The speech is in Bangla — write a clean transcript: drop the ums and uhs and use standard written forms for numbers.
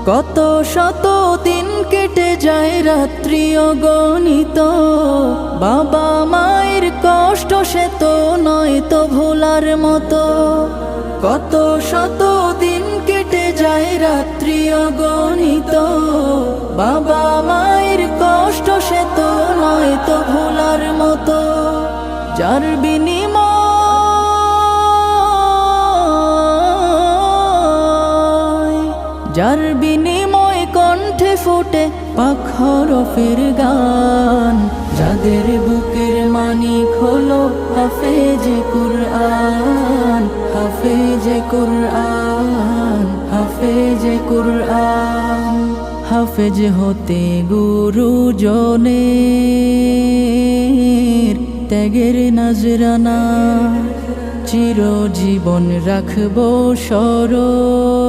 কত শত দিন কেটে যায় রাত্রি অগণিত, বাবা মায়ের কষ্ট সে তো নয় তো ভোলার মতো। কত শত দিন কেটে যায় রাত্রি অগণিত, বাবা মায়ের কষ্ট সে তো নয় তো ভোলার মতো। যার বিনিময় কণ্ঠে ফোটে পাক হরফের গান, যাদের বুকের মানিক হলো হাফেজে কুরআন, হাফেজে কুরআন, হাফেজে কুরআন। হাফেজ হতে গুরুজনের ত্যাগের নজরানা চিরজীবন রাখবো স্মরণ।